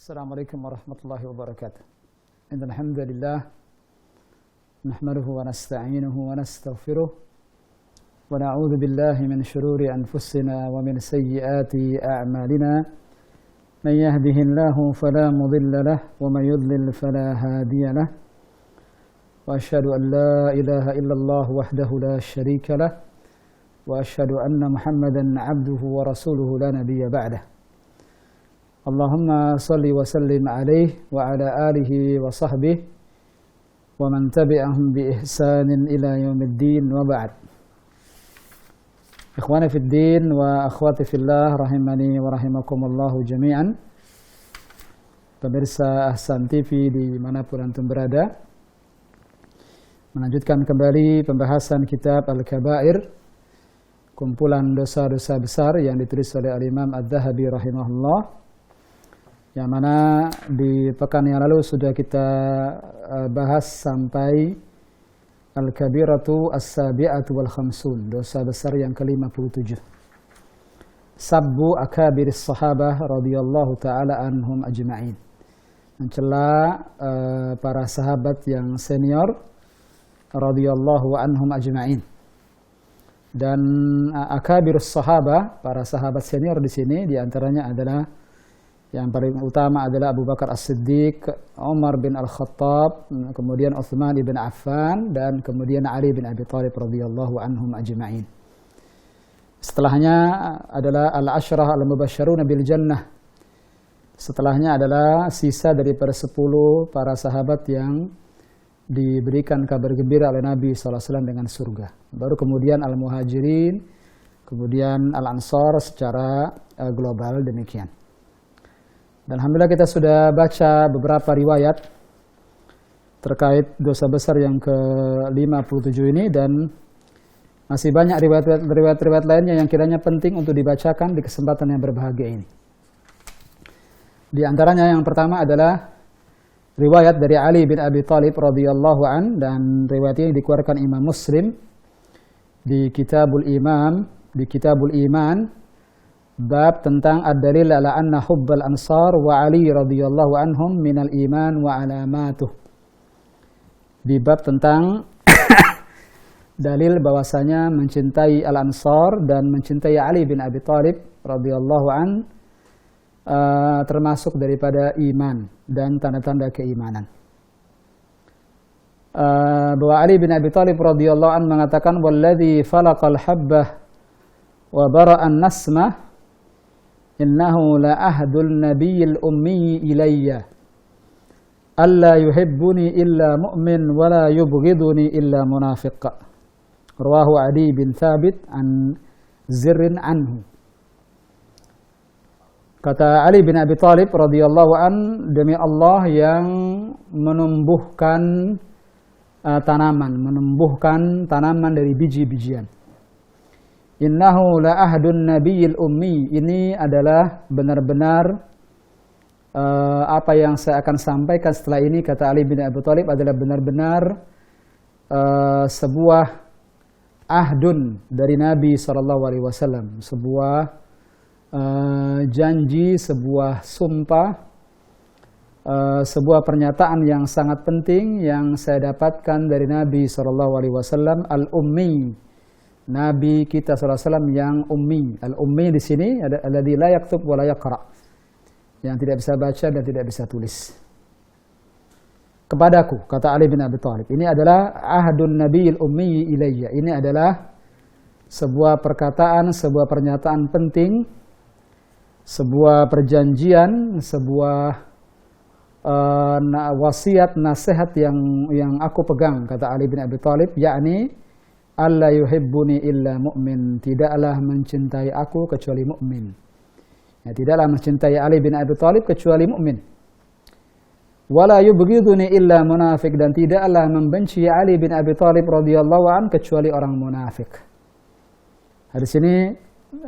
Assalamualaikum warahmatullahi wabarakatuh. Innal hamdalillah nahmaduhu wa nasta'inuhu wa nastaghfiruh wa na'udzu billahi min shururi anfusina wa min sayyiati a'malina. Man yahdihillahu fala mudilla lahu wa man yudlil fala hadiya lahu. Wa asyhadu an la ilaha illallah wahdahu la syarika lahu wa asyhadu anna Muhammadan 'abduhu wa rasuluhu la nabiyya ba'dahu. Allahumma salli wa sallim alaihi wa ala alihi wa sahbihi wa man tabi'ahum bi ihsanin ila yaumiddin wa ba'd. Ikhwani fid din wa akhwati fillah rahimani wa rahimakumullahu jami'an. Pemirsa Ahsan TV dimanapun antum berada, melanjutkan kembali pembahasan kitab Al-Kabair, kumpulan dosa-dosa besar yang ditulis oleh Al-Imam Adz-Dzahabi rahimahullah, yang mana di pekan yang lalu sudah kita bahas sampai Al-Kabiratu As-Sabi'atu wal Khamsun, dosa besar yang ke-57. Sabbu akabiris sahabah radhiyallahu ta'ala anhum ajma'in. Mencela para sahabat yang senior radhiyallahu anhum ajma'in. Dan akabirus sahabah, para sahabat senior di sini diantaranya adalah, yang paling utama adalah Abu Bakar As-Siddiq, Umar bin Al-Khattab, kemudian Utsman ibn Affan, dan kemudian Ali bin Abi Thalib radhiyallahu anhum ajma'in. Setelahnya adalah Al-Asyrah Al-Mubasysyaruna bil Jannah. Setelahnya adalah sisa daripada 10 para sahabat yang diberikan kabar gembira oleh Nabi SAW dengan surga. Baru kemudian Al-Muhajirin, kemudian Al-Ansar secara global demikian. Dan alhamdulillah kita sudah baca beberapa riwayat terkait dosa besar yang ke-57 ini, dan masih banyak riwayat lainnya yang kiranya penting untuk dibacakan di kesempatan yang berbahagia ini. Di antaranya yang pertama adalah riwayat dari Ali bin Abi Thalib radhiyallahu an, dan riwayat ini dikeluarkan Imam Muslim di Kitabul Iman, bab tentang ad-dalil ala anna hubbal ansar wa Ali radhiyallahu anhum minal iman wa alamatuh. Di bab tentang dalil bahwasanya mencintai al-ansar dan mencintai Ali bin Abi Thalib radhiyallahu an termasuk daripada iman dan tanda-tanda keimanan. Bahwa Ali bin Abi Thalib radhiyallahu an mengatakan, walladzi falaqal habbah wa bara'an nasmah innahu la ahdul nabiyil ummi ilayya alla yuhibbuni illa mu'min wa la yubghiduni illa munafiq. Rawahu Adi bin Thabit an Zirrin anhu. Kata Ali bin Abi Thalib radhiyallahu an, demi Allah yang menumbuhkan tanaman dari biji-bijian. Innahu la ahdun nabiyil ummi, ini adalah benar-benar apa yang saya akan sampaikan setelah ini, kata Ali bin Abi Thalib, adalah benar-benar sebuah ahdun dari Nabi SAW, sebuah janji, sebuah sumpah, sebuah pernyataan yang sangat penting yang saya dapatkan dari Nabi SAW, al-ummi, Nabi kita SAW yang ummi. Al-ummi di sini ada alladzi la yaktub wa la yaqra, yang tidak bisa baca dan tidak bisa tulis. Kepadaku, kata Ali bin Abi Thalib, ini adalah ahdun nabiyil ummi ilayya. Ini adalah sebuah perkataan, sebuah pernyataan penting, sebuah perjanjian, sebuah wasiat, nasihat yang aku pegang, kata Ali bin Abi Thalib, yakni alla yuhibbuni illa mu'min, tidaklah mencintai aku kecuali mukmin. Ya, tidaklah mencintai Ali bin Abi Thalib kecuali mukmin. Wala yubghiduni illa munafik, dan tidaklah membenci Ali bin Abi Thalib radhiyallahu an kecuali orang munafik. Hadis ini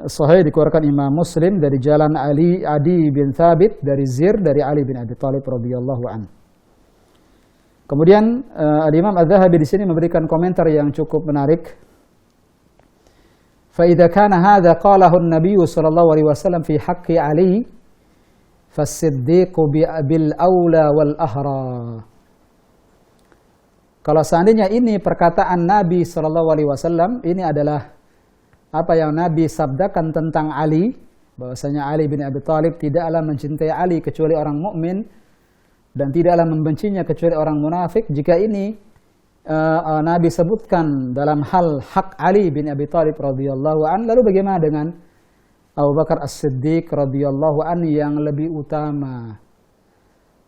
sahih, dikeluarkan Imam Muslim dari jalan Adi bin Thabit dari Zir dari Ali bin Abi Thalib radhiyallahu an. Kemudian Al-Imam Adz-Dzahabi di sini memberikan komentar yang cukup menarik. Fa idza kana hadza qalahu an-nabiy sallallahu alaihi wasallam fi haqqi Ali Fas-siddiqu bil aula wal ahra. Kalau seandainya ini perkataan Nabi sallallahu alaihi wasallam, ini adalah apa yang Nabi sabdakan tentang Ali, bahwasanya Ali bin Abi Thalib tidaklah mencintai Ali kecuali orang mukmin dan tidaklah membencinya kecuali orang munafik. Jika ini Nabi sebutkan dalam hal hak Ali bin Abi Thalib radhiyallahu an, lalu bagaimana dengan Abu Bakar As-Siddiq radhiyallahu an yang lebih utama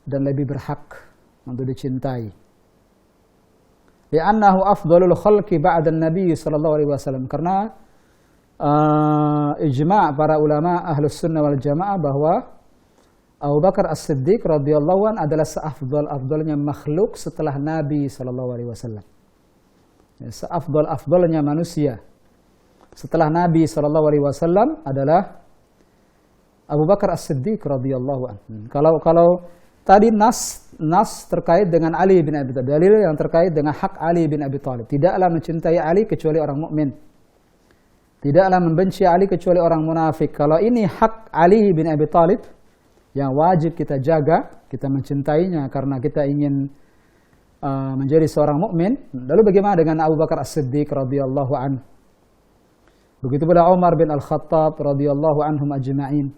dan lebih berhak untuk dicintai? Li'annahu afdalul khalqi ba'da Nabi sallallahu alaihi wasallam, karena ijma' para ulama Ahlus Sunnah wal Jamaah bahwa Abu Bakar As-Siddiq radhiyallahu an adalah seafdal-afdalnya makhluk setelah Nabi sallallahu alaihi wasallam. Seafdal-afdalnya manusia setelah Nabi sallallahu alaihi wasallam adalah Abu Bakar As-Siddiq radhiyallahu an. Kalau tadi nas terkait dengan Ali bin Abi Thalib, dalil yang terkait dengan hak Ali bin Abi Thalib. Tidaklah mencintai Ali kecuali orang mukmin. Tidaklah membenci Ali kecuali orang munafik. Kalau ini hak Ali bin Abi Thalib yang wajib kita jaga, kita mencintainya karena kita ingin menjadi seorang mukmin. Lalu bagaimana dengan Abu Bakar As-Siddiq radhiyallahu an? Begitu pula Umar bin Al-Khattab radhiyallahu anhum ajma'in.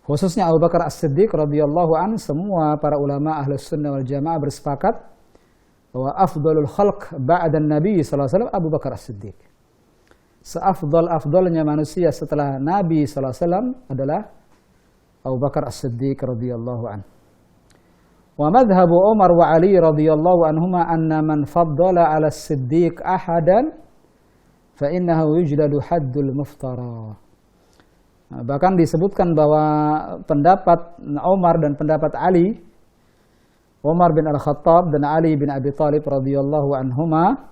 Khususnya Abu Bakar As-Siddiq radhiyallahu an, semua para ulama Ahlus Sunnah wal Jamaah bersepakat bahwa afdalul khalq ba'da Nabi sallallahu alaihi wasallam Abu Bakar As-Siddiq. Seafdal-afdalnya manusia setelah Nabi sallallahu alaihi wasallam adalah Abu Bakar As-Siddiq radhiyallahu an. Wa madhhabu Umar wa Ali radhiyallahu anhuma anna man faddala 'ala As-Siddiq ahadan fa innahu yujladu haddul muftara. Bahkan disebutkan bahwa pendapat Umar dan pendapat Ali, Umar bin Al-Khattab dan Ali bin Abi Thalib radhiyallahu anhuma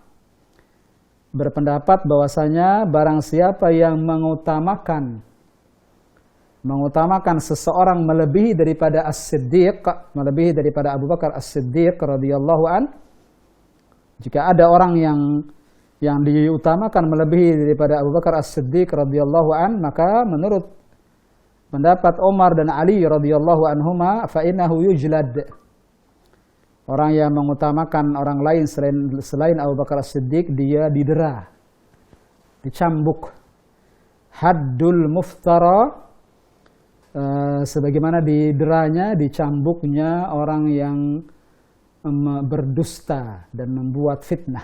berpendapat bahwasanya barang siapa yang mengutamakan seseorang melebihi daripada As-Siddiq, melebihi daripada Abu Bakar As-Siddiq radhiyallahu an, jika ada orang yang diutamakan melebihi daripada Abu Bakar As-Siddiq radhiyallahu an, maka menurut pendapat Umar dan Ali radhiyallahu anhuma fa innahu yujlad. Orang yang mengutamakan orang lain selain Abu Bakar As-Siddiq, dia didera, dicambuk. Haddul muftara, sebagaimana dideranya, dicambuknya orang yang berdusta dan membuat fitnah.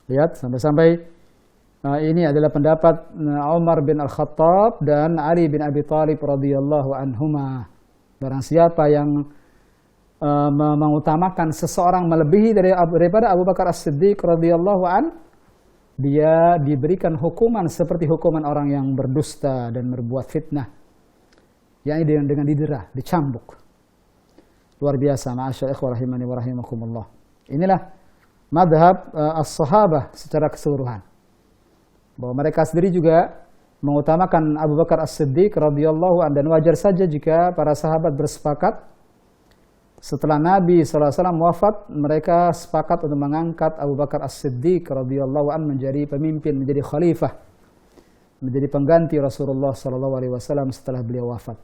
Lihat, sampai-sampai ini adalah pendapat Umar bin Al-Khattab dan Ali bin Abi Thalib radhiyallahu anhuma. Barang siapa yang mengutamakan seseorang melebihi daripada Abu Bakar As-Siddiq radhiyallahu an, dia diberikan hukuman seperti hukuman orang yang berdusta dan berbuat fitnah. Yakni dengan didera, dicambuk. Luar biasa, ma'asyar ikhwah rahimani wa rahimakumullah. Inilah madhab as-sahabah secara keseluruhan, bahwa mereka sendiri juga mengutamakan Abu Bakar As-Siddiq radhiyallahu an, dan wajar saja jika para sahabat bersepakat setelah Nabi SAW wafat, mereka sepakat untuk mengangkat Abu Bakar As-Siddiq radhiyallahu an menjadi pemimpin, menjadi khalifah, menjadi pengganti Rasulullah SAW setelah beliau wafat.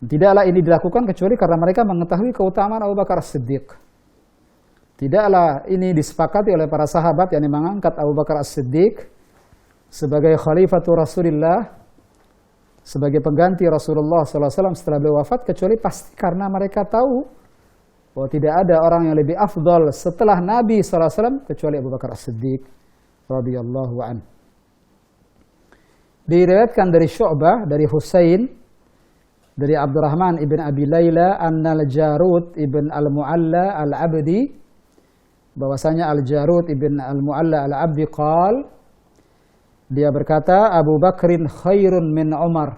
Tidaklah ini dilakukan kecuali karena mereka mengetahui keutamaan Abu Bakar As-Siddiq. Tidaklah ini disepakati oleh para sahabat yang mengangkat Abu Bakar As-Siddiq sebagai khalifatul Rasulullah, sebagai pengganti Rasulullah SAW setelah beliau wafat, kecuali pasti karena mereka tahu bahwa tidak ada orang yang lebih afdal setelah Nabi SAW kecuali Abu Bakar As-Siddiq radhiyallahu an. Diriwayatkan dari Syu'bah, dari Husain, dari Abdurrahman ibn Abi Layla, anna al-Jarud ibn al-Mu'alla al-Abdi, bahwasanya Al-Jarud ibn al-Mu'alla al-Abdi qal, dia berkata, Abu Bakrin khairun min Umar.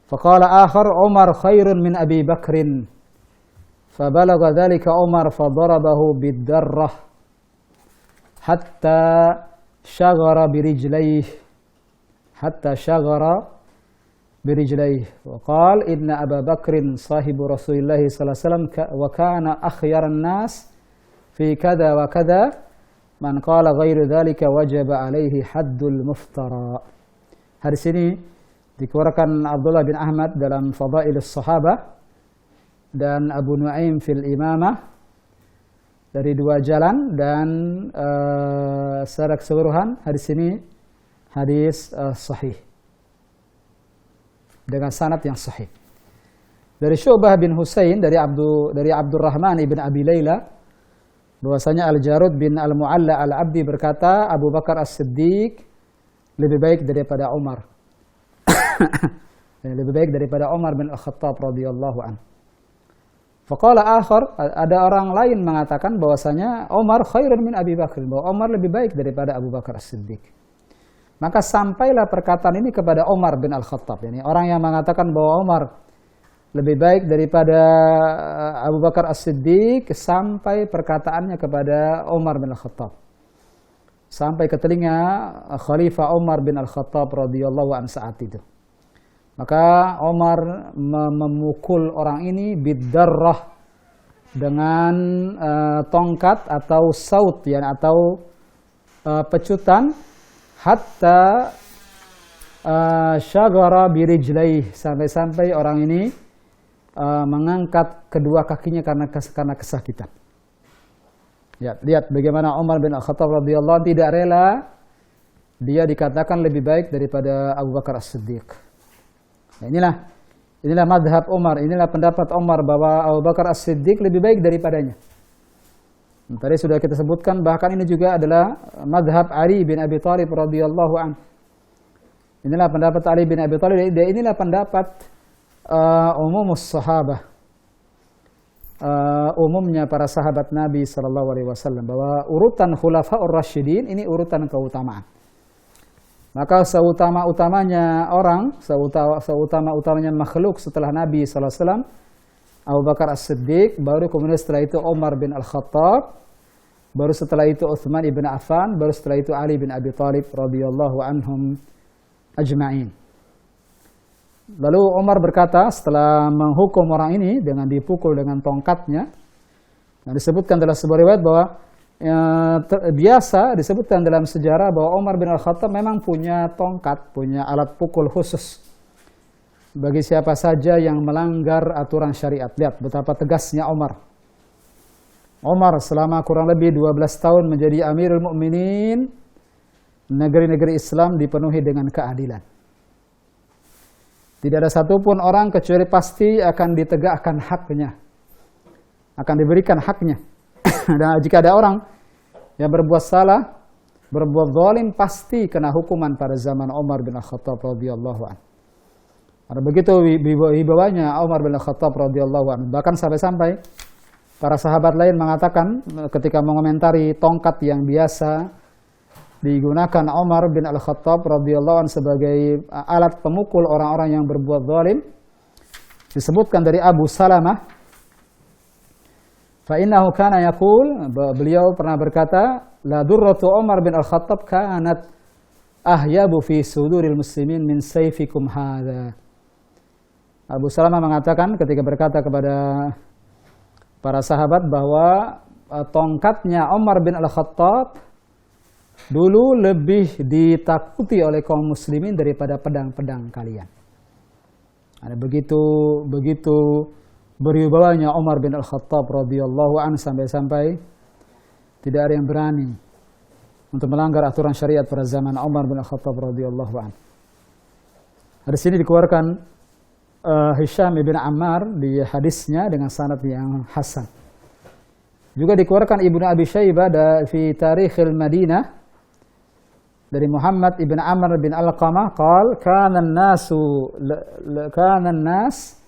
Faqala akhar, Umar khairun min Abi Bakrin. Fabalagha dhalika Umar fadarabahu bid-darrah hatta shaghara birijlayhi, hatta shaghara birijlayhi. Wa qala inna Abu Bakrin sahibu Rasulillah sallallahu alaihi wasallam wa kana akhyaran nas fi kada wa kada, man qala ghairu dzalika wajaba alaihi haddul muftara. Hadis ini Dikeluarkan Abdullah bin Ahmad dalam Fadailus Sahabah dan Abu Nuaim fil Imamah dari dua jalan, dan secara keseluruhan hadis ini hadis sahih dengan sanad yang sahih. Dari Syu'bah bin Husain dari Abdurrahman ibn Abi Layla bahwasanya Al-Jarud bin Al-Mu'alla Al-Abdi berkata, Abu Bakar As-Siddiq lebih baik daripada Umar. Lebih baik daripada Umar bin Al-Khattab radhiyallahu anhu. Faqala akhar, ada orang lain mengatakan bahwasanya Umar khairun min Abi Bakar, bahwa Umar lebih baik daripada Abu Bakar As-Siddiq. Maka sampailah perkataan ini kepada Umar bin Al-Khattab. Yani orang yang mengatakan bahwa Umar lebih baik daripada Abu Bakar As-Siddiq, sampai perkataannya kepada Umar bin Al-Khattab. Sampai ke telinga Khalifah Umar bin Al-Khattab radhiyallahu anhu saat itu. Maka Umar memukul orang ini bidarrah dengan tongkat atau saut, ya, atau pecutan, hatta syagara birijlaih, sampai-sampai orang ini mengangkat kedua kakinya karena kesakitan. Ya, lihat bagaimana Umar bin Al-Khattab radhiyallahu anhu tidak rela dia dikatakan lebih baik daripada Abu Bakar As-Siddiq. Ya, inilah madhab Umar, inilah pendapat Umar bahwa Abu Bakar As-Siddiq lebih baik daripadanya. Tadi sudah kita sebutkan, bahkan ini juga adalah madhab Ali bin Abi Thalib radhiyallahu anhu. Inilah pendapat Ali bin Abi Thalib, dan inilah pendapat umumus sahabah, umumnya para sahabat Nabi sallallahu alaihi wasallam, bahwa urutan khulafaur rasyidin ini urutan keutamaan. Maka seutama-utamanya orang, seutama-utamanya makhluk setelah Nabi sallallahu alaihi wasallam Abu Bakar As-Siddiq, baru kemudian setelah itu Umar bin Al-Khattab, baru setelah itu Utsman ibn Affan, baru setelah itu Ali bin Abi Thalib radhiyallahu anhum ajma'in. Lalu Umar berkata setelah menghukum orang ini dengan dipukul dengan tongkatnya, yang disebutkan dalam sebuah riwayat bahwa biasa disebutkan dalam sejarah bahwa Umar bin Al-Khattab memang punya tongkat, punya alat pukul khusus bagi siapa saja yang melanggar aturan syariat. Lihat betapa tegasnya Umar. Umar selama kurang lebih 12 tahun menjadi Amirul Mukminin, negeri-negeri Islam dipenuhi dengan keadilan. Tidak ada satupun orang kecuali pasti akan ditegakkan haknya, akan diberikan haknya. Dan jika ada orang yang berbuat salah, berbuat zalim, pasti kena hukuman pada zaman Umar bin Al-Khattab radhiyallahu anhu. Karena begitu wibawanya Umar bin Al-Khattab radhiyallahu anhu. Bahkan sampai-sampai para sahabat lain mengatakan ketika mengomentari tongkat yang biasa digunakan Umar bin Al-Khattab radhiyallahu anhu sebagai alat pemukul orang-orang yang berbuat zalim, disebutkan dari Abu Salamah, فإنه كان يقول, beliau pernah berkata, la durratu Umar bin Al-Khattab kanat ahyabu fi suduril muslimin min sayfikum hadha. Abu Salamah mengatakan ketika berkata kepada para sahabat bahwa tongkatnya Umar bin Al-Khattab dulu lebih ditakuti oleh kaum muslimin daripada pedang-pedang kalian. Ada begitu berwibawanya Umar bin Al-Khattab radhiyallahu anhu, sampai-sampai tidak ada yang berani untuk melanggar aturan syariat pada zaman Umar bin Al-Khattab radhiyallahu anhu. Hadis ini dikeluarkan Hisham ibn Ammar di hadisnya dengan sanad yang hasan. Juga dikeluarkan Ibnu Abi Syaibah fi Tarikhil Madinah dari Muhammad ibn Amr bin Alqamah qala kana an-nas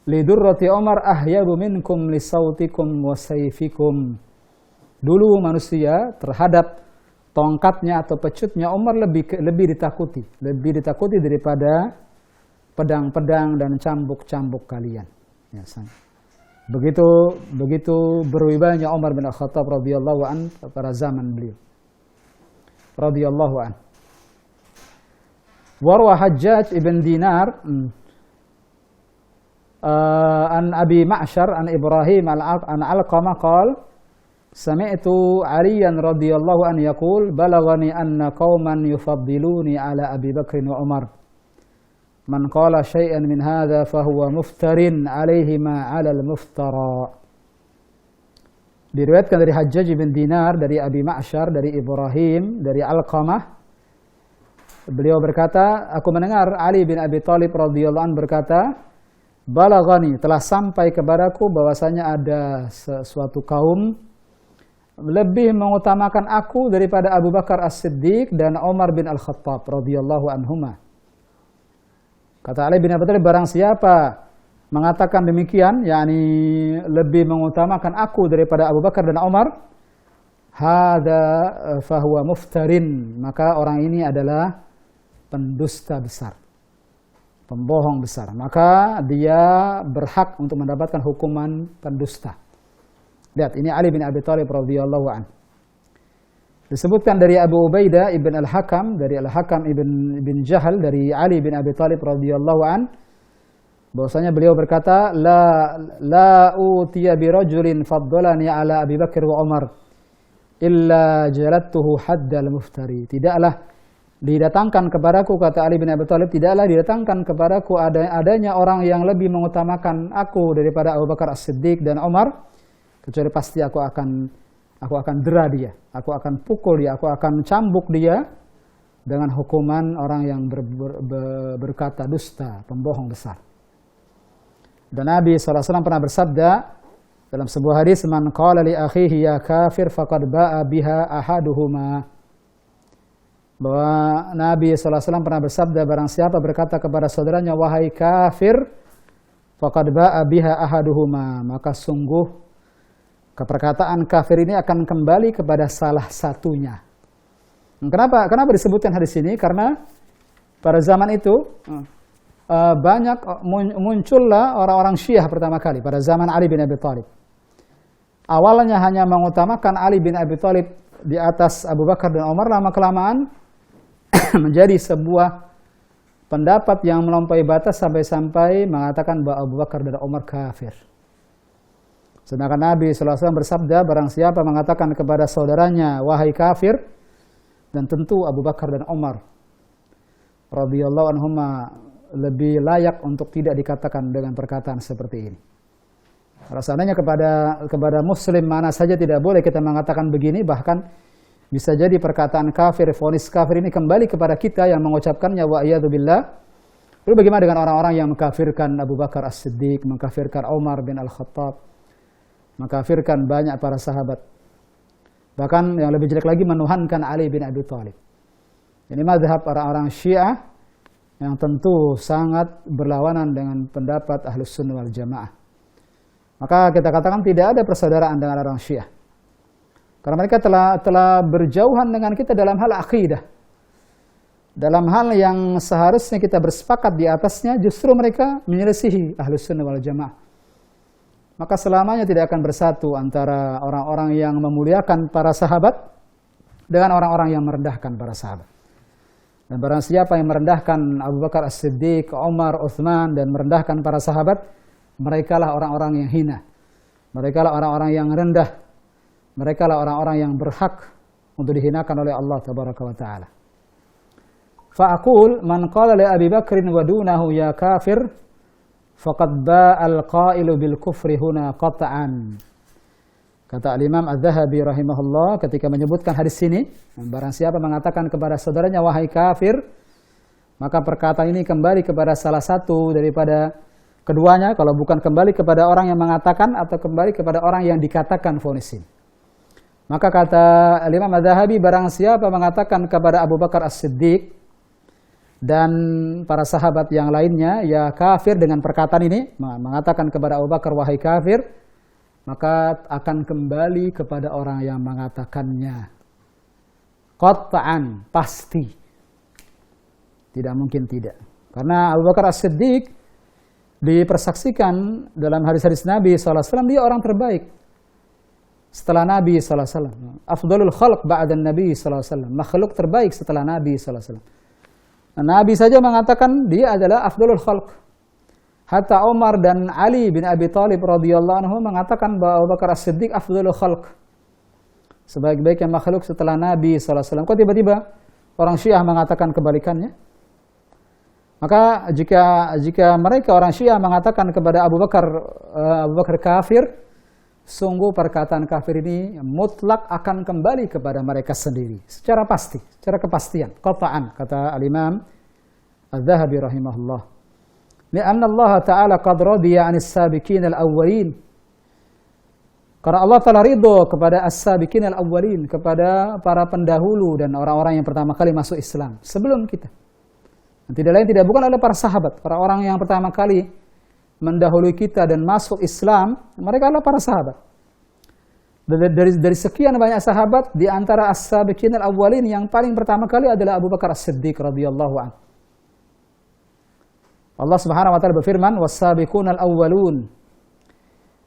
lidurrati Umar ahyabu minkum lisautikum wa sayfikum. Dulu manusia terhadap tongkatnya atau pecutnya Umar lebih ditakuti daripada pedang-pedang dan cambuk-cambuk kalian. Ya, begitu berwibawanya Umar bin Al-Khattab radhiyallahu an pada zaman beliau. Radhiyallahu an. Warwa Hajjaj ibn Dinar an Abi Ma'syar an Ibrahim an Alqamah qala sami'tu Aliyan radhiyallahu an yaqul balaghani anna qauman yufaddiluni ala Abi Bakr wa Umar Man qala syai'an min hadza fahuwa muftarin 'alaihi ma 'alal muftara. Diriwayatkan dari Hajjaj bin Dinar, dari Abi Ma'syar, dari Ibrahim, dari Alqamah. Beliau berkata, aku mendengar Ali bin Abi Thalib radhiyallahu anhu berkata, balaghani, telah sampai kepadaku bahwasanya ada suatu kaum lebih mengutamakan aku daripada Abu Bakar As-Siddiq dan Umar bin Al-Khattab radhiyallahu anhuma. Kata Ali bin Abi Thalib, barang siapa mengatakan demikian, yakni lebih mengutamakan aku daripada Abu Bakar dan Umar, hadza fahuwa muftarin, maka orang ini adalah pendusta besar, pembohong besar, maka dia berhak untuk mendapatkan hukuman pendusta. Lihat, ini Ali bin Abi Thalib radhiyallahu anhu. Disebutkan dari Abu Ubaidah ibn Al-Hakam, dari Al-Hakam ibn Jahal, dari Ali bin Abi Thalib radhiyallahu anhu, bahwasanya beliau berkata, la utiya bi rajulin faddalani ala Abi Bakar wa Umar illa jalattuhu haddal muftari. Tidaklah didatangkan kepadaku, kata Ali bin Abi Thalib, tidaklah didatangkan kepadaku adanya orang yang lebih mengutamakan aku daripada Abu Bakar As-Siddiq dan Umar, kecuali pasti aku akan dera dia, aku akan pukul dia, aku akan cambuk dia dengan hukuman orang yang berkata dusta, pembohong besar. Dan Nabi SAW pernah bersabda dalam sebuah hadis, man qala li akhihi ya kafir faqad ba'a biha ahaduhuma. Bahwa Nabi SAW pernah bersabda, barang siapa berkata kepada saudaranya wahai kafir, faqad ba'a biha ahaduhuma, maka sungguh perkataan kafir ini akan kembali kepada salah satunya. Kenapa disebutkan hadis ini? Karena pada zaman itu banyak muncullah orang-orang Syiah pertama kali pada zaman Ali bin Abi Thalib. Awalnya hanya mengutamakan Ali bin Abi Thalib di atas Abu Bakar dan Umar, lama-kelamaan menjadi sebuah pendapat yang melampaui batas sampai-sampai mengatakan bahwa Abu Bakar dan Umar kafir. Sedangkan Nabi SAW bersabda, barang siapa mengatakan kepada saudaranya wahai kafir, dan tentu Abu Bakar dan Umar radhiyallahu anhuma lebih layak untuk tidak dikatakan dengan perkataan seperti ini. Rasanya kepada muslim mana saja tidak boleh kita mengatakan begini, bahkan bisa jadi perkataan kafir, vonis kafir ini kembali kepada kita yang mengucapkannya, wa iyadu billah. Lalu bagaimana dengan orang-orang yang mengkafirkan Abu Bakar As-Siddiq, mengkafirkan Umar bin Al-Khattab, mengkafirkan banyak para sahabat, bahkan yang lebih jelek lagi menuhankan Ali bin Abi Thalib. Ini mazhab orang-orang Syiah yang tentu sangat berlawanan dengan pendapat Ahlus Sunnah wal Jamaah. Maka kita katakan tidak ada persaudaraan dengan orang Syiah, karena mereka telah berjauhan dengan kita dalam hal akidah. Dalam hal yang seharusnya kita bersepakat di atasnya, justru mereka menyelisihi Ahlus Sunnah wal Jamaah. Maka selamanya tidak akan bersatu antara orang-orang yang memuliakan para sahabat dengan orang-orang yang merendahkan para sahabat. Dan barang siapa yang merendahkan Abu Bakar As-Siddiq, Umar, Uthman, dan merendahkan para sahabat, merekalah orang-orang yang hina. Merekalah orang-orang yang rendah. Merekalah orang-orang yang berhak untuk dihinakan oleh Allah Tabaraka wa Ta'ala. Fa'akul man qala li Abi Bakrin wa dunahu ya kafir, faqad ba'al qailu bil kufri huna qat'an. Kata Al-Imam Az-Zahabi rahimahullah ketika menyebutkan hadis ini, barang siapa mengatakan kepada saudaranya wahai kafir, maka perkataan ini kembali kepada salah satu daripada keduanya, kalau bukan kembali kepada orang yang mengatakan atau kembali kepada orang yang dikatakan vonis ini. Maka kata Al-Imam Az-Zahabi, barang siapa mengatakan kepada Abu Bakar As-Siddiq dan para sahabat yang lainnya ya kafir dengan perkataan ini, mengatakan kepada Abu Bakar wahai kafir, maka akan kembali kepada orang yang mengatakannya. Qat'an, pasti. Tidak mungkin tidak. Karena Abu Bakar As-Siddiq dipersaksikan dalam hadis-hadis Nabi SAW, dia orang terbaik setelah Nabi SAW. Afdalul khalq ba'dan Nabi SAW. Makhluk terbaik setelah Nabi SAW. Nabi saja mengatakan dia adalah afdalul khalq. Hatta Umar dan Ali bin Abi Thalib radhiyallahu anhu mengatakan bahwa Abu Bakar As-Siddiq afdalul khalq, sebaik-baiknya makhluk setelah Nabi SAW. Kok tiba-tiba orang Syiah mengatakan kebalikannya? Maka jika mereka orang Syiah mengatakan kepada Abu Bakar kafir, sungguh perkataan kafir ini mutlak akan kembali kepada mereka sendiri secara pasti, secara kepastian, qata'an, kata Al-Imam Adz-Dzahabi rahimahullah. Li'anna Allah Ta'ala qad radiya 'anis sabiqin al-awwalin. Karena Allah Ta'ala ridho kepada as-sabiqin al-awwalin, kepada para pendahulu dan orang-orang yang pertama kali masuk Islam sebelum kita. Dan tidak lain tidak bukan adalah para sahabat, para orang yang pertama kali mendahului kita dan masuk Islam, mereka adalah para sahabat. Dari sekian banyak sahabat, di antara as-sabiqin al-awwalin yang paling pertama kali adalah Abu Bakar As-Siddiq radhiyallahu anhu. Allah Subhanahu wa taala berfirman, "Was-sabiqunal awwalun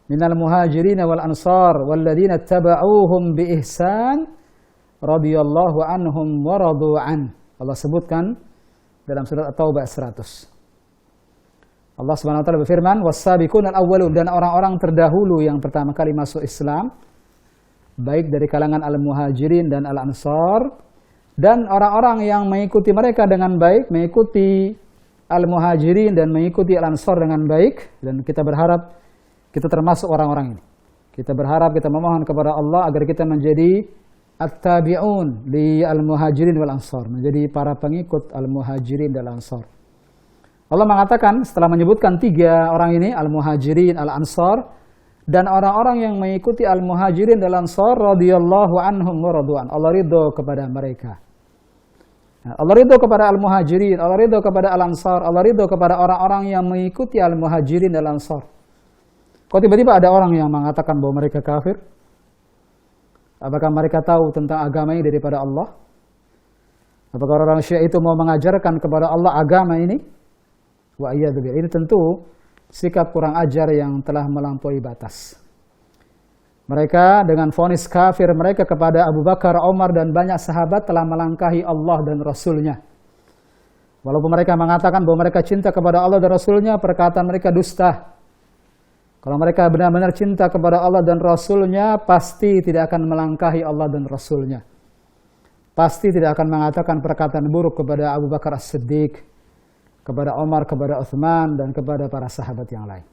minal muhajirin wal ansar walladzina ittaba'uuhum bi ihsan radhiyallahu anhum wa radu an." Allah sebutkan dalam surat At-Taubah 100. Allah Subhanahu wa taala berfirman, "Was-sabiqunal awwalun," dan orang-orang terdahulu yang pertama kali masuk Islam, baik dari kalangan al-muhajirin dan al-ansar, dan orang-orang yang mengikuti mereka dengan baik, mengikuti al-muhajirin dan mengikuti al-ansar dengan baik, dan kita berharap kita termasuk orang-orang ini. Kita berharap, kita memohon kepada Allah agar kita menjadi at-tabi'un li al-muhajirin wal ansar, menjadi para pengikut al-muhajirin dan al-ansar. Allah mengatakan setelah menyebutkan tiga orang ini, al-muhajirin, al-ansar, dan orang-orang yang mengikuti al-muhajirin dan al-ansar radhiyallahu anhum wa radu'an. Allah ridho kepada mereka. Allah ridho kepada al-muhajirin, Allah ridho kepada al-ansar, Allah ridho kepada orang-orang yang mengikuti al-muhajirin dan al-ansar. Kok tiba-tiba ada orang yang mengatakan bahwa mereka kafir? Apakah mereka tahu tentang agama ini daripada Allah? Apakah orang Syiah itu mau mengajarkan kepada Allah agama ini? Wa iyadzubillah. Ini tentu sikap kurang ajar yang telah melampaui batas. Mereka dengan vonis kafir mereka kepada Abu Bakar, Umar, dan banyak sahabat telah melangkahi Allah dan Rasul-Nya. Walaupun mereka mengatakan bahwa mereka cinta kepada Allah dan Rasul-Nya, perkataan mereka dusta. Kalau mereka benar-benar cinta kepada Allah dan Rasul-Nya, pasti tidak akan melangkahi Allah dan Rasul-Nya. Pasti tidak akan mengatakan perkataan buruk kepada Abu Bakar As-Siddiq, kepada Umar, kepada Utsman, dan kepada para sahabat yang lain.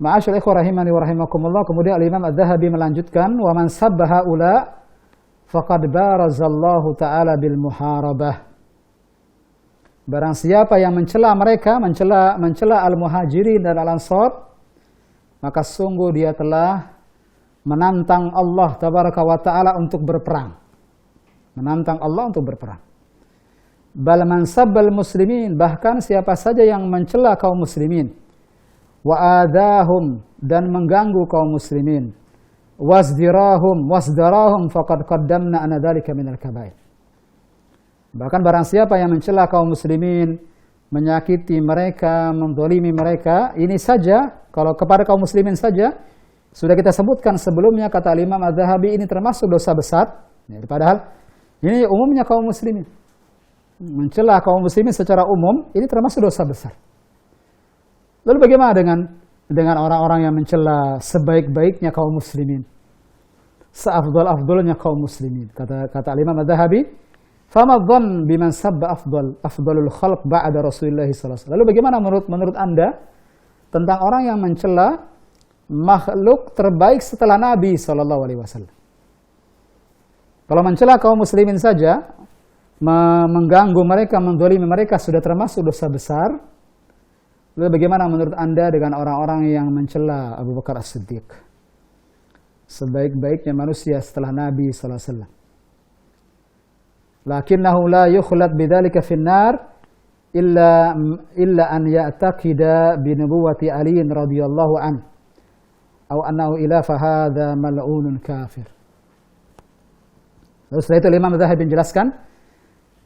Ma'asyil ikhwah rahimani wa rahimakumullah. Kemudian Al-Imam Adz-Dzahabi melanjutkan, wa man sabba haula faqad barazallahu ta'ala bil muharabah. Barang siapa yang mencela mereka, mencela al-muhajirin dan al-ansar, maka sungguh dia telah menantang Allah tabaraka wa ta'ala untuk berperang. Menantang Allah untuk berperang. Bal man sabbal muslimin, bahkan siapa saja yang mencela kaum muslimin, wa adahum, dan mengganggu kaum muslimin, wasdarahum faqad qaddamna anna dzalika minal kabair. Bahkan barang siapa yang mencela kaum muslimin, menyakiti mereka, menzalimi mereka, ini saja, kalau kepada kaum muslimin saja, sudah kita sebutkan sebelumnya, kata Imam Adz-Dzahabi, ini termasuk dosa besar. Ya, padahal ini umumnya kaum muslimin. Mencela kaum muslimin secara umum, ini termasuk dosa besar. Lalu bagaimana dengan orang-orang yang mencela sebaik-baiknya kaum muslimin, seafdal-afdalnya kaum muslimin? Kata Imam Adz-Dzahabi, "Fama dzan biman sabba afdalul khalq ba'da Rasulillah sallallahu alaihi wasallam." Lalu bagaimana menurut Anda tentang orang yang mencela makhluk terbaik setelah Nabi sallallahu alaihi wasallam? Kalau mencela kaum muslimin saja, mengganggu mereka, menzalimi mereka sudah termasuk dosa besar. Lalu bagaimana menurut Anda dengan orang-orang yang mencela Abu Bakar As-Siddiq, sebaik-baiknya manusia setelah Nabi sallallahu alaihi wasallam? Lakinnahu la yukhlad bidzalika finnar illa an ya'taqida bi nubuwwati Ali radhiyallahu an aw annahu ilafa hadza mal'unun kafir. Lalu setelah itu Imam Adz-Dzahabi menjelaskan,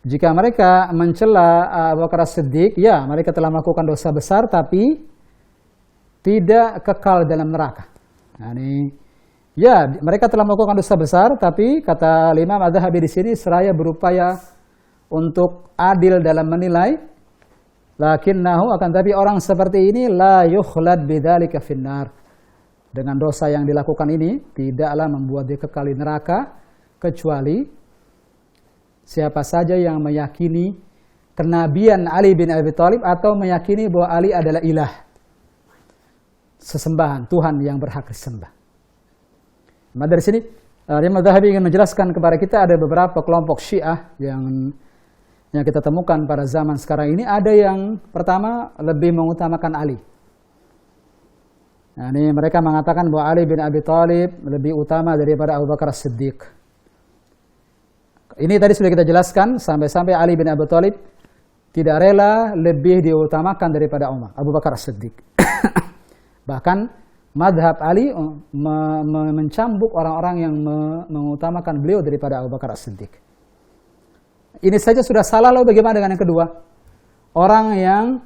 jika mereka mencela Abu Bakar As-Siddiq, ya mereka telah melakukan dosa besar, tapi tidak kekal dalam neraka. Nah, ini, ya mereka telah melakukan dosa besar, tapi kata Imam Adz-Dzahabi di sini seraya berupaya untuk adil dalam menilai. Lakinnahu, akan tapi orang seperti ini la yukhlad bidzalika finnar. Dengan dosa yang dilakukan ini tidaklah membuat dia kekal di neraka, kecuali siapa saja yang meyakini kenabian Ali bin Abi Thalib atau meyakini bahwa Ali adalah ilah, sesembahan, Tuhan yang berhak disembah. Nah, dari sini Imam Adz-Dzahabi ingin menjelaskan kepada kita ada beberapa kelompok Syiah yang kita temukan pada zaman sekarang ini. Ada yang pertama lebih mengutamakan Ali. Nah, ini mereka mengatakan bahwa Ali bin Abi Thalib lebih utama daripada Abu Bakar As-Siddiq. Ini tadi sudah kita jelaskan sampai-sampai Ali bin Abi Thalib tidak rela lebih diutamakan daripada Abu Bakar As-Siddiq. Bahkan madhab Ali mencambuk orang-orang yang mengutamakan beliau daripada Abu Bakar As-Siddiq. Ini saja sudah salah, lalu bagaimana dengan yang kedua? Orang yang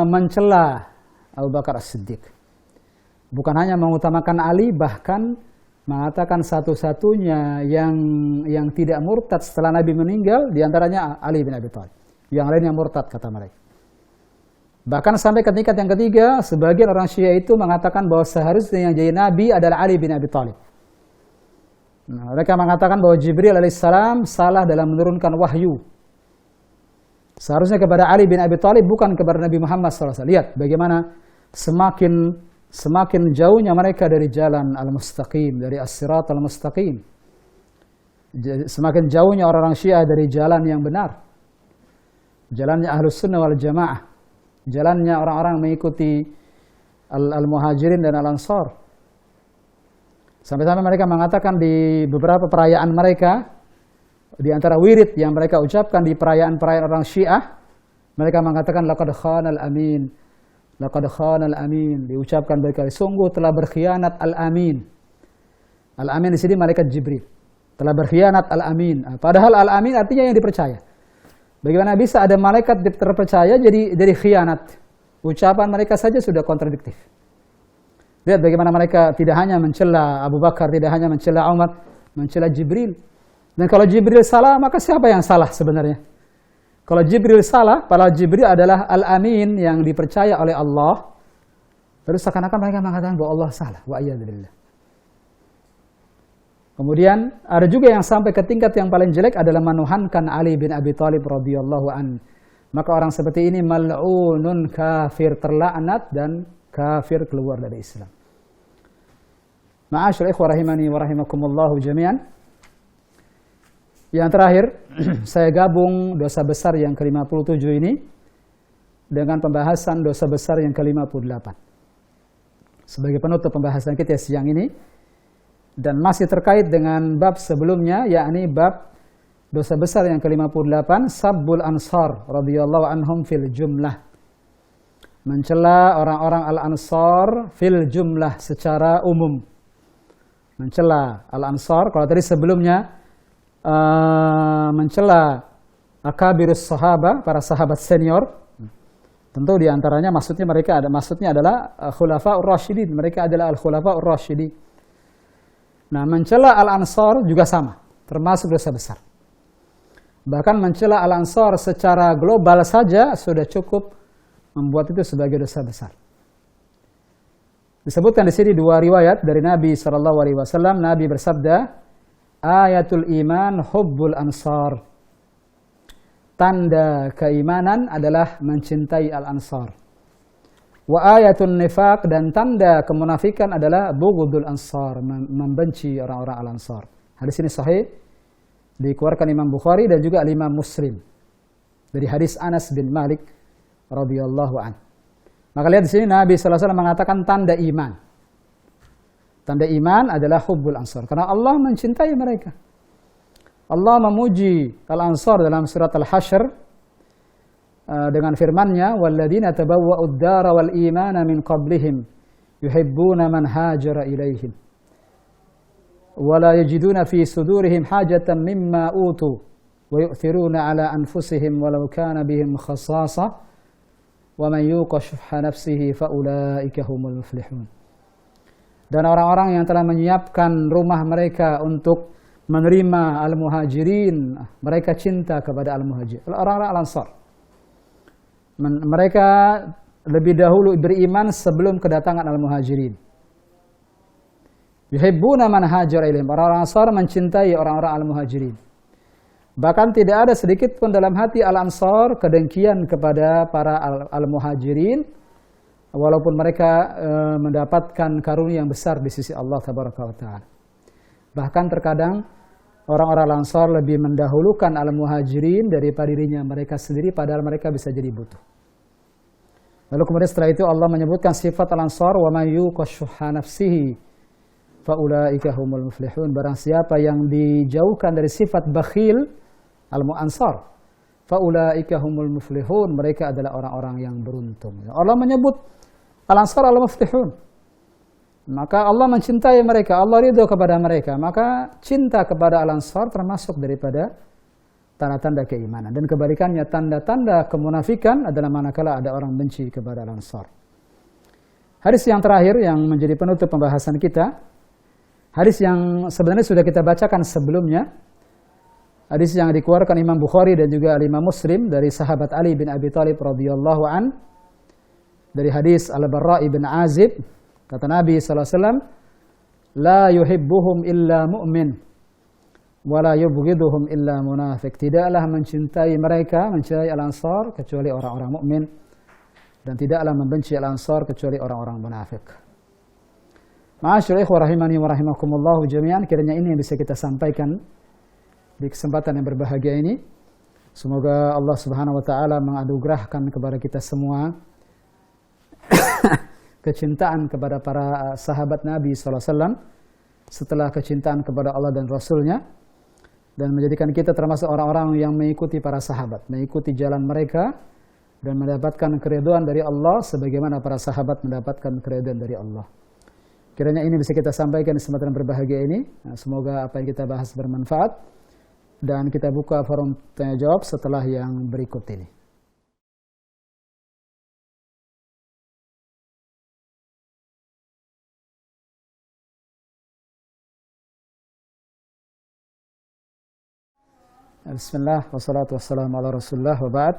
mencela Abu Bakar As-Siddiq. Bukan hanya mengutamakan Ali, bahkan mengatakan satu-satunya yang tidak murtad setelah Nabi meninggal, diantaranya Ali bin Abi Thalib. Yang lainnya murtad, kata mereka. Bahkan sampai ke tingkat yang ketiga, sebagian orang Syiah itu mengatakan bahwa seharusnya yang jadi Nabi adalah Ali bin Abi Thalib. Nah, mereka mengatakan bahwa Jibril alaihissalam salah dalam menurunkan wahyu. Seharusnya kepada Ali bin Abi Thalib, bukan kepada Nabi Muhammad SAW. Lihat bagaimana semakin jauhnya mereka dari jalan al-mustaqim, dari as-sirat al-mustaqim. Semakin jauhnya orang-orang Syiah dari jalan yang benar. Jalannya Ahlus Sunnah wal Jamaah. Jalannya orang-orang mengikuti al-muhajirin dan al-ansar. Sampai-sampai mereka mengatakan di beberapa perayaan mereka, di antara wirid yang mereka ucapkan di perayaan-perayaan orang Syiah, mereka mengatakan laqad khanal amin. Laqad khanal amin, diucapkan berkali, sungguh telah berkhianat al-amin. Al-amin di sini malaikat Jibril. Telah berkhianat al-amin. Padahal al-amin artinya yang dipercaya. Bagaimana bisa ada malaikat terpercaya jadi khianat? Ucapan mereka saja sudah kontradiktif. Lihat bagaimana mereka tidak hanya mencela Abu Bakar, tidak hanya mencela Umar, mencela Jibril. Dan kalau Jibril salah, maka siapa yang salah sebenarnya? Kalau Jibril salah, padahal Jibril adalah Al-Amin yang dipercaya oleh Allah, terus seakan-akan mereka mengatakan bahwa Allah salah. Wa'iyadzubillah. Kemudian ada juga yang sampai ke tingkat yang paling jelek adalah menuhankan Ali bin Abi Thalib radhiyallahu an. Maka orang seperti ini mal'unun, kafir, terlaknat dan kafir, keluar dari Islam. Ma'asyiral ikhwah rahimani wa rahimakumullah jami'an. Yang terakhir, saya gabung dosa besar yang ke-57 ini dengan pembahasan dosa besar yang ke-58. Sebagai penutup pembahasan kita siang ini, dan masih terkait dengan bab sebelumnya, yakni bab dosa besar yang ke-58, sabbul ansar radhiyallahu anhum fil jumlah. Mencela orang-orang al-ansar fil jumlah, secara umum. Mencela al-ansar, kalau tadi sebelumnya mencela akabirus sahabah, para sahabat senior, tentu diantaranya maksudnya adalah khulafaur rasyidin, mereka adalah al-khulafaur rasyidin. Nah, mencela al-ansar juga sama, termasuk dosa besar. Bahkan mencela al-ansar secara global saja sudah cukup membuat itu sebagai dosa besar. Disebutkan di sini dua riwayat dari Nabi SAW. Nabi bersabda, ayatul iman hubbul ansar. Tanda keimanan adalah mencintai al-ansar. Wa ayatun nifaq, dan tanda kemunafikan adalah bughdul ansar, membenci orang-orang al-ansar. Hadis ini sahih, dikeluarkan Imam Bukhari dan juga Imam Muslim dari hadis Anas bin Malik radhiyallahu an. Maka lihat di sini Nabi sallallahu alaihi wasallam mengatakan tanda iman. Tanda iman adalah hubbul ansar, karena Allah mencintai mereka. Allah memuji al-ansar dalam surat Al-Hasyr dengan firman-Nya, walladzina tabawwa'ud dara wal imana min qablihim yuhibbuna man hajara ilaihim wa la yajiduna fi sudurihim hajatan mimma utu wa yu'thiruna ala anfusihim walau kana bihim khassasa wa man yuqa shuhha nafsihi fa ulaika humul muflihun. Dan orang-orang yang telah menyiapkan rumah mereka untuk menerima al-muhajirin, mereka cinta kepada al-muhajirin, orang-orang al-ansar. Mereka lebih dahulu beriman sebelum kedatangan al-muhajirin. Yuhibbuna man hajara ilaihim, orang-orang ansar mencintai orang-orang al-muhajirin. Bahkan tidak ada sedikit pun dalam hati Al-Ansar kedengkian kepada para Al-Muhajirin, walaupun mereka mendapatkan karunia yang besar di sisi Allah Tabaraka wa Ta'ala. Bahkan terkadang orang-orang Al-Ansar lebih mendahulukan Al-Muhajirin daripada dirinya mereka sendiri, padahal mereka bisa jadi butuh. Lalu kemudian setelah itu Allah menyebutkan sifat Al-Ansar, wa may yuqashuha nafsihi faulaika humul muflihun. Barang siapa yang dijauhkan dari sifat bakhil Al-Ansar, faulaika humul muflihun, mereka adalah orang-orang yang beruntung. Allah menyebut Al-Ansar al-muflihun. Maka Allah mencintai mereka, Allah ridho kepada mereka. Maka cinta kepada Al-Ansar termasuk daripada tanda-tanda keimanan. Dan kebalikannya, tanda-tanda kemunafikan adalah manakala ada orang benci kepada Al-Ansar. Hadis yang terakhir yang menjadi penutup pembahasan kita, hadis yang sebenarnya sudah kita bacakan sebelumnya, hadis yang dikeluarkan Imam Bukhari dan juga Imam Muslim dari sahabat Ali bin Abi Thalib radhiyallahu an, dari hadis Al-Barra ibn Azib, kata Nabi SAW, la yuhibbuhum illa mu'min, wa la yubghiduhum illa munafik. Tidaklah mencintai mereka, mencintai Al-Ansar, kecuali orang-orang mukmin, dan tidaklah membenci Al-Ansar kecuali orang-orang munafik. Ma'asyiral ikhwah rahimani wa rahimakumullah jami'an, kiranya ini yang bisa kita sampaikan di kesempatan yang berbahagia ini. Semoga Allah Subhanahu wa taala menganugerahkan kepada kita semua kecintaan kepada para sahabat Nabi sallallahu alaihi wasallam setelah kecintaan kepada Allah dan Rasul-Nya, dan menjadikan kita termasuk orang-orang yang mengikuti para sahabat, mengikuti jalan mereka dan mendapatkan keridhaan dari Allah sebagaimana para sahabat mendapatkan keridhaan dari Allah. Kiranya ini bisa kita sampaikan di kesempatan berbahagia ini. Semoga apa yang kita bahas bermanfaat. Dan kita buka forum tanya jawab setelah yang berikut ini. Bismillah, wassalatu wassalamu ala rasulullah, wa ba'd.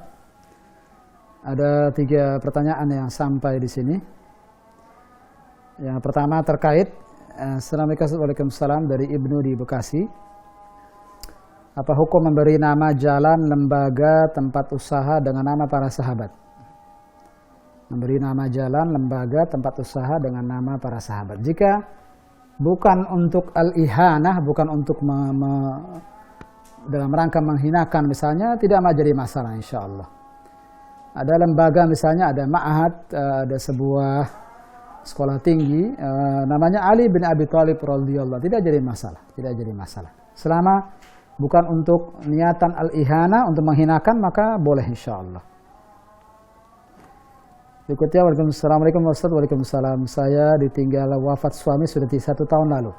Ada 3 pertanyaan yang sampai di sini. Yang pertama terkait, Assalamualaikum dari Ibnu di Bekasi. Apa hukum memberi nama jalan, lembaga, tempat usaha dengan nama para sahabat? Memberi nama jalan, lembaga, tempat usaha dengan nama para sahabat. Jika bukan untuk al-ihanah, bukan untuk dalam rangka menghinakan misalnya, tidak jadi masalah insya Allah. Ada lembaga misalnya, ada ma'had, ada sebuah sekolah tinggi, namanya Ali bin Abi Thalib radhiyallahu, tidak jadi masalah, tidak jadi masalah. Selama bukan untuk niatan al-ihana, untuk menghinakan, maka boleh insyaAllah. Berikutnya, Waalaikumsalam Ustaz. Waalaikumsalam. Saya ditinggal wafat suami sudah 1 tahun lalu.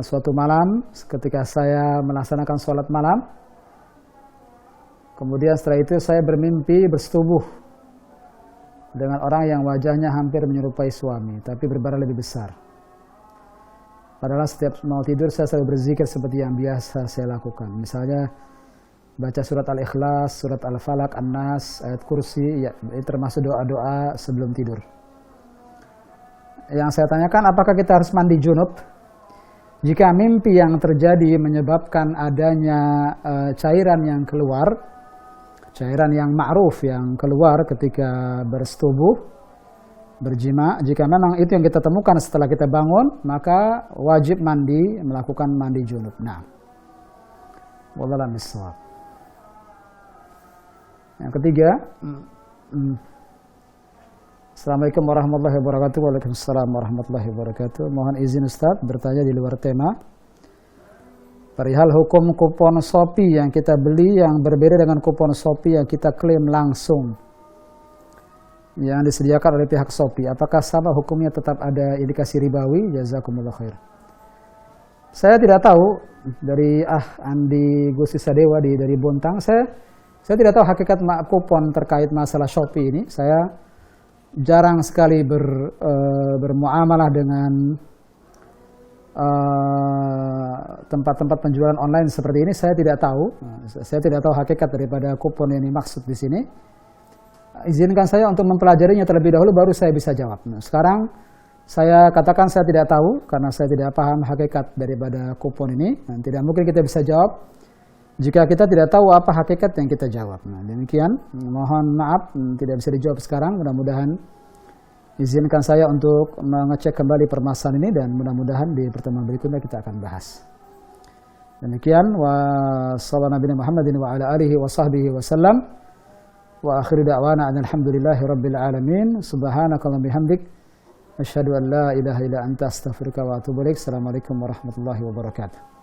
Suatu malam, ketika saya melaksanakan sholat malam, kemudian setelah itu saya bermimpi bersetubuh dengan orang yang wajahnya hampir menyerupai suami, tapi berbadan lebih besar. Padahal setiap mau tidur saya selalu berzikir seperti yang biasa saya lakukan. Misalnya baca surat Al-Ikhlas, surat Al-Falaq, An-Nas, ayat kursi, ya, ini termasuk doa-doa sebelum tidur. Yang saya tanyakan, apakah kita harus mandi junub? Jika mimpi yang terjadi menyebabkan adanya cairan yang keluar, cairan yang ma'ruf yang keluar ketika bersetubuh, berjima, jika memang itu yang kita temukan setelah kita bangun, maka wajib mandi, melakukan mandi junub. Nah, wallahu a'lam bishawab. Yang ketiga, Assalamualaikum warahmatullahi wabarakatuh. Waalaikumsalam warahmatullahi wabarakatuh. Mohon izin Ustaz bertanya di luar tema. Perihal hukum kupon Shopee yang kita beli yang berbeda dengan kupon Shopee yang kita klaim langsung yang disediakan oleh pihak Shopee, apakah sama hukumnya, tetap ada indikasi ribawi? Jazakumullah khair. Saya tidak tahu, dari Andi Gusti Sadewa dari Bontang, saya tidak tahu hakikat kupon terkait masalah Shopee ini. Saya jarang sekali bermuamalah dengan tempat-tempat penjualan online seperti ini. Saya tidak tahu hakikat daripada kupon yang dimaksud di sini. Izinkan saya untuk mempelajarinya terlebih dahulu, baru saya bisa jawab. Nah, sekarang Saya katakan saya tidak tahu karena saya tidak paham hakikat daripada kupon ini. Dan tidak mungkin kita bisa jawab jika kita tidak tahu apa hakikat yang kita jawab. Nah, demikian, mohon maaf tidak bisa dijawab sekarang. Mudah-mudahan izinkan saya untuk mengecek kembali permasalahan ini dan mudah-mudahan di pertemuan berikutnya kita akan bahas. Demikian, wa sallallahu nabiyana Muhammadin wa ala alihi wa sahbihi wa sallam. Wa akhiru da'wana alhamdulillahi rabbil alamin. Subhanakallahumma bihamdik asyhadu an la ilaha illa anta astaghfiruka wa atubu ilaik. Assalamualaikum warahmatullahi wabarakatuh.